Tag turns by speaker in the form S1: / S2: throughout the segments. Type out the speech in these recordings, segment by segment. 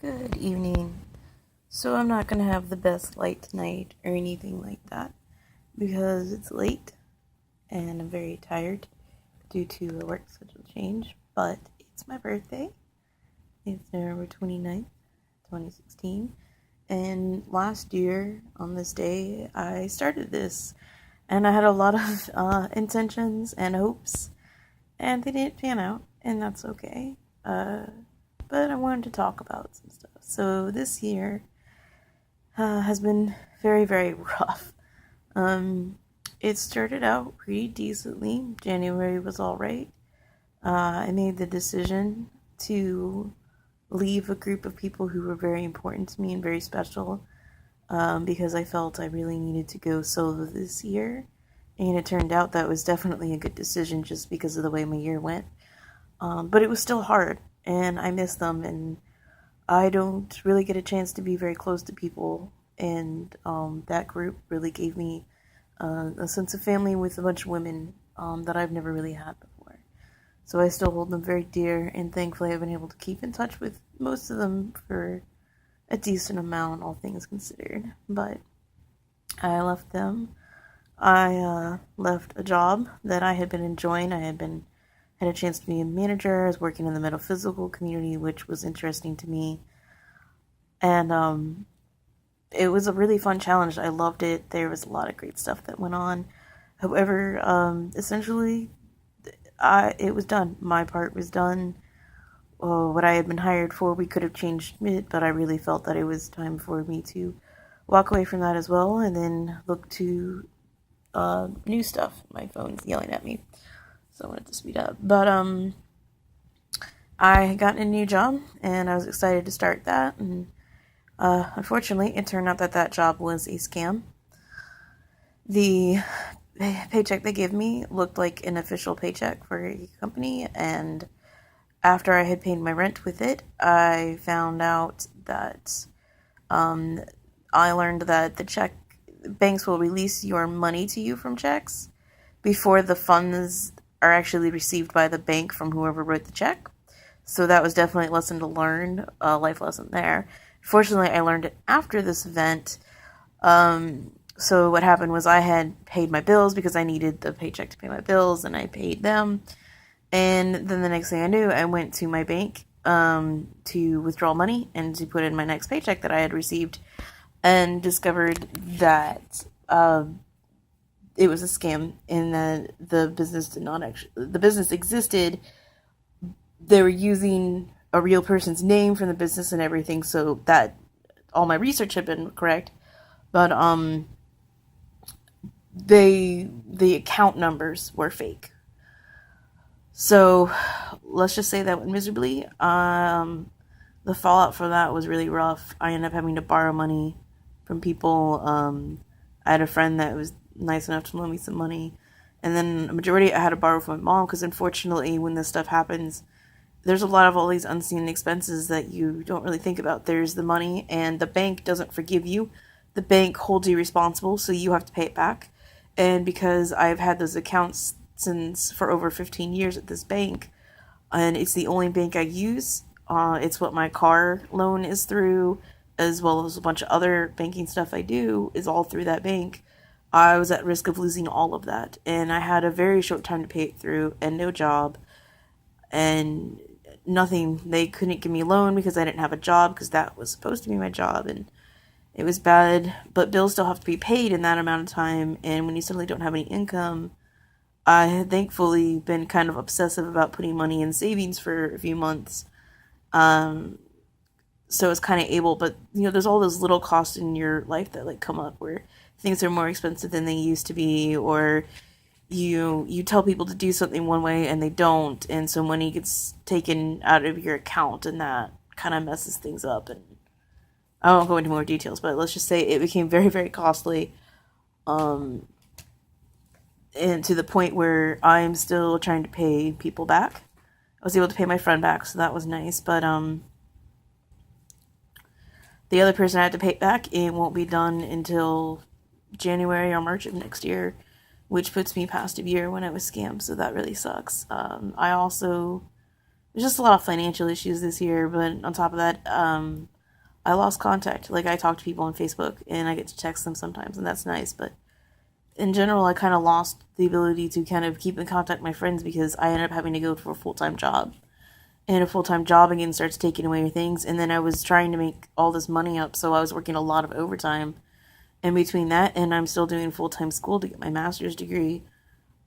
S1: Good evening. So I'm not gonna have the best light tonight or anything like that because it's late and I'm very tired due to a work schedule change. But it's my birthday. It's November 29th, 2016. And last year on this day, I started this and I had a lot of intentions and hopes, and they didn't pan out, and that's okay. But I wanted to talk about some stuff. So this year has been very, very rough. It started out pretty decently. January was all right. I made the decision to leave a group of people who were very important to me and very special, because I felt I really needed to go solo this year. And it turned out that was definitely a good decision just because of the way my year went. But it was still hard, and I miss them, and I don't really get a chance to be very close to people, and that group really gave me a sense of family with a bunch of women that I've never really had before. So I still hold them very dear, and thankfully I've been able to keep in touch with most of them for a decent amount, all things considered. But I left them. I left a job that I had been enjoying. I had a chance to be a manager. I was working in the metaphysical community, which was interesting to me. And it was a really fun challenge. I loved it. There was a lot of great stuff that went on. However, essentially, it was done. My part was done. What I had been hired for, we could have changed it, but I really felt that it was time for me to walk away from that as well, and then look to new stuff. My phone's yelling at me, so I wanted to speed up. But I had gotten a new job, and I was excited to start that. And unfortunately, it turned out that that job was a scam. The paycheck they gave me looked like an official paycheck for a company, and after I had paid my rent with it, I found out that I learned that the banks will release your money to you from checks before the funds are actually received by the bank from whoever wrote the check. So that was definitely a lesson to learn, a life lesson there. Fortunately, I learned it after this event. So what happened was I had paid my bills because I needed the paycheck to pay my bills, and I paid them. And then the next thing I knew, I went to my bank to withdraw money and to put in my next paycheck that I had received, and discovered that it was a scam, and that the business did not actually, the business existed. They were using a real person's name from the business and everything, so that all my research had been correct. But the account numbers were fake. So let's just say that went miserably. The fallout from that was really rough. I ended up having to borrow money from people. I had a friend that was nice enough to loan me some money. And then a majority I had to borrow from my mom, because unfortunately when this stuff happens, there's a lot of all these unseen expenses that you don't really think about. There's the money, and the bank doesn't forgive you. The bank holds you responsible, so you have to pay it back. And because I've had those accounts for over 15 years at this bank, and it's the only bank I use. It's what my car loan is through, as well as a bunch of other banking stuff I do is all through that bank. I was at risk of losing all of that, and I had a very short time to pay it through, and no job, and nothing. They couldn't give me a loan because I didn't have a job, because that was supposed to be my job, and it was bad. But bills still have to be paid in that amount of time, and when you suddenly don't have any income, I had thankfully been kind of obsessive about putting money in savings for a few months. So it's kind of able, but there's all those little costs in your life that like come up where things are more expensive than they used to be, or you tell people to do something one way and they don't, and so money gets taken out of your account, and that kind of messes things up. And I won't go into more details, but let's just say it became very, very costly. And to the point where I'm still trying to pay people back. I was able to pay my friend back, so that was nice. But the other person I had to pay back, it won't be done until January or March of next year, which puts me past a year when I was scammed, so that really sucks. There's just a lot of financial issues this year, but on top of that, I lost contact. Like, I talk to people on Facebook and I get to text them sometimes, and that's nice, but in general, I kind of lost the ability to kind of keep in contact with my friends because I ended up having to go for a full-time job. And a full-time job again starts taking away your things, and then I was trying to make all this money up, so I was working a lot of overtime. And between that and I'm still doing full-time school to get my master's degree,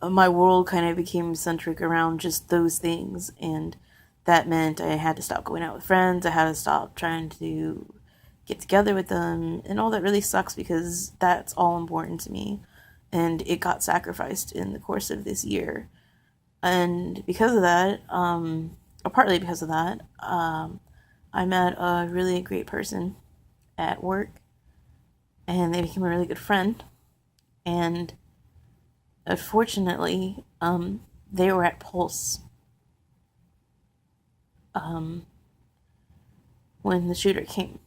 S1: my world kind of became centric around just those things, and that meant I had to stop going out with friends, I had to stop trying to get together with them, and all that really sucks because that's all important to me, and it got sacrificed in the course of this year. And because of that, or partly because of that, I met a really great person at work, and they became a really good friend, and unfortunately, they were at Pulse when the shooter came,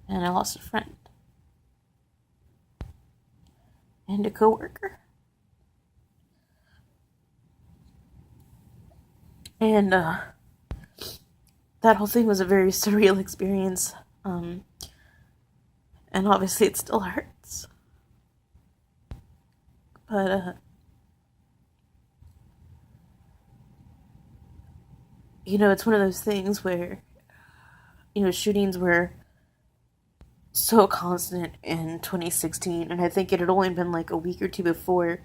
S1: and I lost a friend and a coworker, and that whole thing was a very surreal experience, and obviously it still hurts, but it's one of those things where shootings were so constant in 2016, and I think it had only been like a week or two before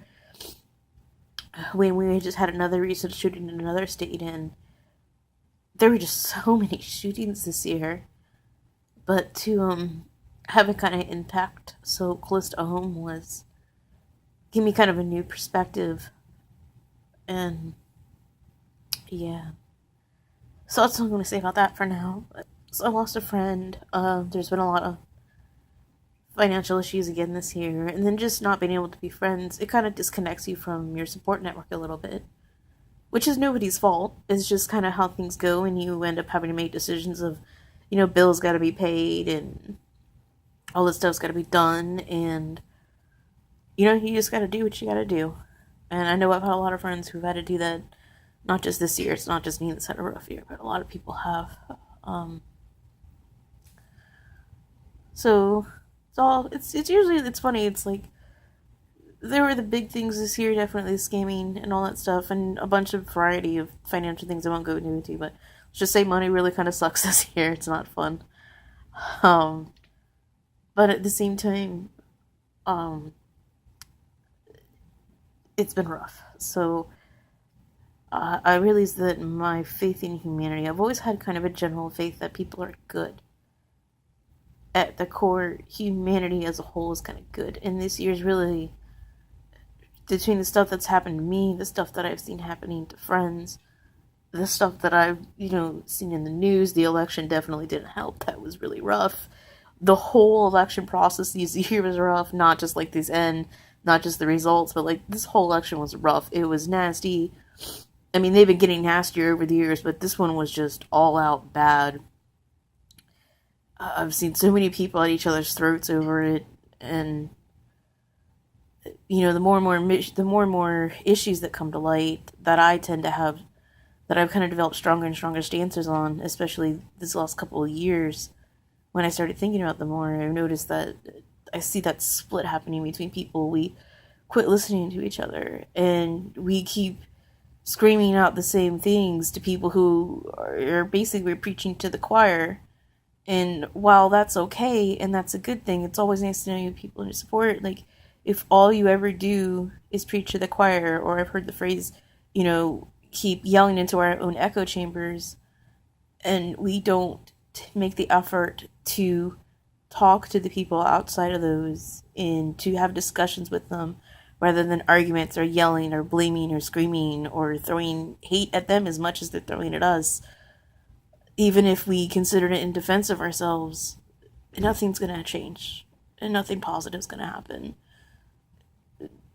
S1: when we just had another recent shooting in another state, and there were just so many shootings this year. But to have it kind of impact so close to home was give me kind of a new perspective, and yeah. So that's what I'm going to say about that for now. So I lost a friend. There's been a lot of financial issues again this year, and then just not being able to be friends, it kind of disconnects you from your support network a little bit, which is nobody's fault. It's just kind of how things go, and you end up having to make decisions of, bills got to be paid, and all this stuff's got to be done, and, you just got to do what you got to do. And I know I've had a lot of friends who've had to do that, not just this year, it's not just me that's had a rough year, but a lot of people have. So it's usually, it's funny, it's like there were the big things this year, definitely scamming and all that stuff, and a bunch of variety of financial things I won't go into, but let's just say money really kind of sucks this year. It's not fun. But at the same time, it's been rough. So I realized that my faith in humanity, I've always had kind of a general faith that people are good. At the core, humanity as a whole is kind of good. And this year's really, between the stuff that's happened to me, the stuff that I've seen happening to friends, the stuff that I've, seen in the news, the election definitely didn't help. That was really rough. The whole election process this year was rough, not just like this end, not just the results, but like this whole election was rough. It was nasty. I mean, they've been getting nastier over the years, but this one was just all out bad. I've seen so many people at each other's throats over it, and the more and more issues that come to light that I tend to have, that I've kind of developed stronger and stronger stances on, especially this last couple of years, when I started thinking about them more, I've noticed that I see that split happening between people. We quit listening to each other, and we keep screaming out the same things to people who are basically preaching to the choir. And while that's okay, and that's a good thing, it's always nice to know you have people in your support. Like, if all you ever do is preach to the choir, or I've heard the phrase, keep yelling into our own echo chambers, and we don't make the effort to talk to the people outside of those and to have discussions with them, rather than arguments or yelling or blaming or screaming or throwing hate at them as much as they're throwing at us. Even if we considered it in defense of ourselves, nothing's going to change, and nothing positive is going to happen.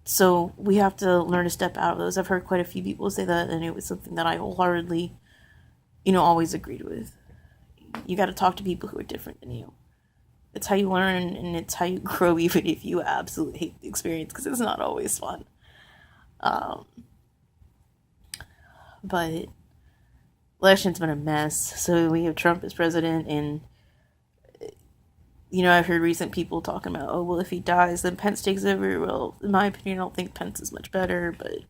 S1: So we have to learn to step out of those. I've heard quite a few people say that, and it was something that I wholeheartedly, always agreed with. You got to talk to people who are different than you. It's how you learn, and it's how you grow, even if you absolutely hate the experience, because it's not always fun. But election's been a mess. So we have Trump as president, and I've heard recent people talking about, oh, well, if he dies, then Pence takes over. Well, in my opinion, I don't think Pence is much better, but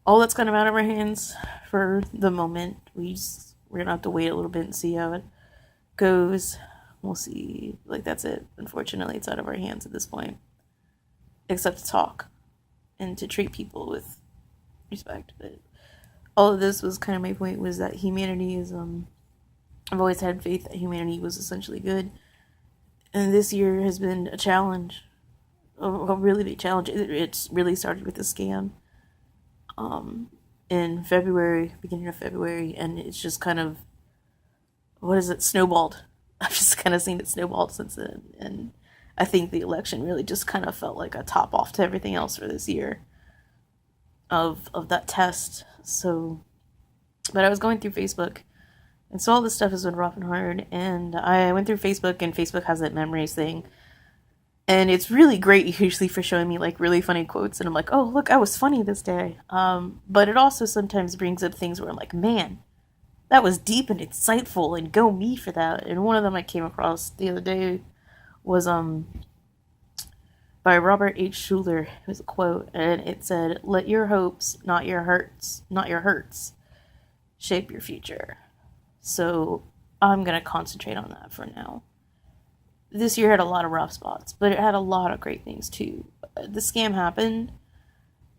S1: all that's kind of out of our hands for the moment. We're gonna have to wait a little bit and see how it goes. We'll see. Like, that's it. Unfortunately, it's out of our hands at this point. Except to talk and to treat people with respect. But all of this was kind of my point, was that humanity is, I've always had faith that humanity was essentially good. And this year has been a challenge. A really big challenge. It's really started with a scam. In February, beginning of February, and it's just kind of, snowballed. I've just kind of seen it snowballed since then, and I think the election really just kind of felt like a top off to everything else for this year of that test. So, but I was going through Facebook, and so all this stuff has been rough and hard, and I went through Facebook, and Facebook has that memories thing, and it's really great usually for showing me like really funny quotes, and I'm like, oh, look, I was funny this day. But it also sometimes brings up things where I'm like, man, that was deep and insightful, and go me for that. And one of them I came across the other day was by Robert H. Schuller. It was a quote, and it said, "Let your hopes, not your hurts, shape your future." So I'm gonna concentrate on that for now. This year had a lot of rough spots, but it had a lot of great things too. The scam happened,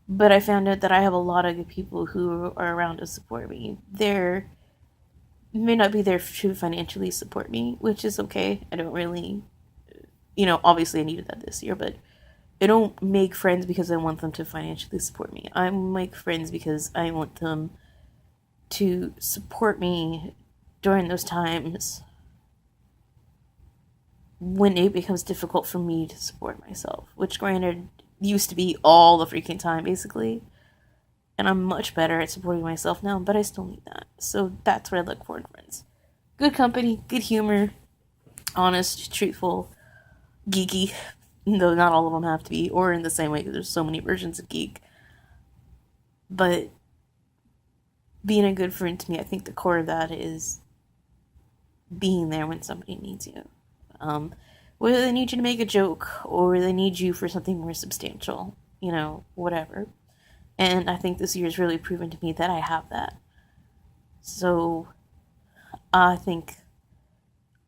S1: but I found out that I have a lot of good people who are around to support me. They may not be there to financially support me, which is okay. I don't really, obviously I needed that this year, but I don't make friends because I want them to financially support me. I make friends because I want them to support me during those times when it becomes difficult for me to support myself, which granted used to be all the freaking time, basically. And I'm much better at supporting myself now, but I still need that. So that's what I look for in friends. Good company, good humor, honest, truthful, geeky, though not all of them have to be, or in the same way, because there's so many versions of geek. But being a good friend to me, I think the core of that is being there when somebody needs you. Whether they need you to make a joke, or they need you for something more substantial, whatever. And I think this year's really proven to me that I have that. So I think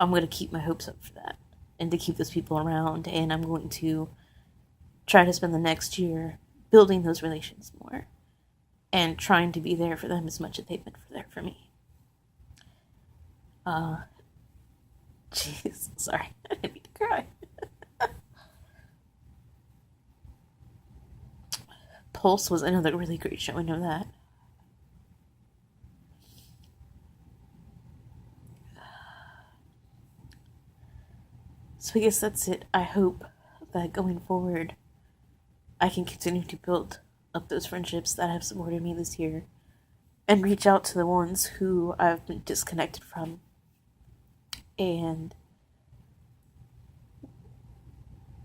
S1: I'm going to keep my hopes up for that, and to keep those people around, and I'm going to try to spend the next year building those relations more, and trying to be there for them as much as they've been there for me. Jeez, sorry, I didn't mean to cry. Pulse was another really great show, I know that. So I guess that's it. I hope that going forward, I can continue to build up those friendships that have supported me this year, and reach out to the ones who I've been disconnected from, and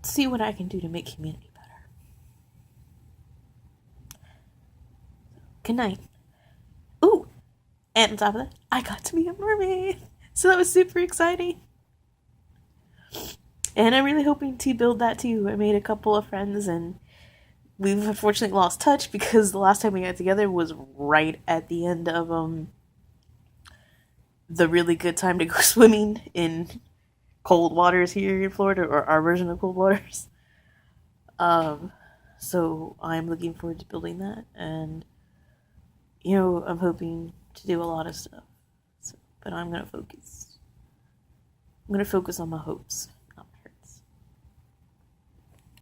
S1: see what I can do to make humanity better. Good night. Ooh, and on top of that, I got to meet a mermaid, so that was super exciting. And I'm really hoping to build that too. I made a couple of friends, and we've unfortunately lost touch because the last time we got together was right at the end of the really good time to go swimming in cold waters here in Florida, or our version of cold waters. So I'm looking forward to building that, and I'm hoping to do a lot of stuff. So, but I'm gonna focus on my hopes.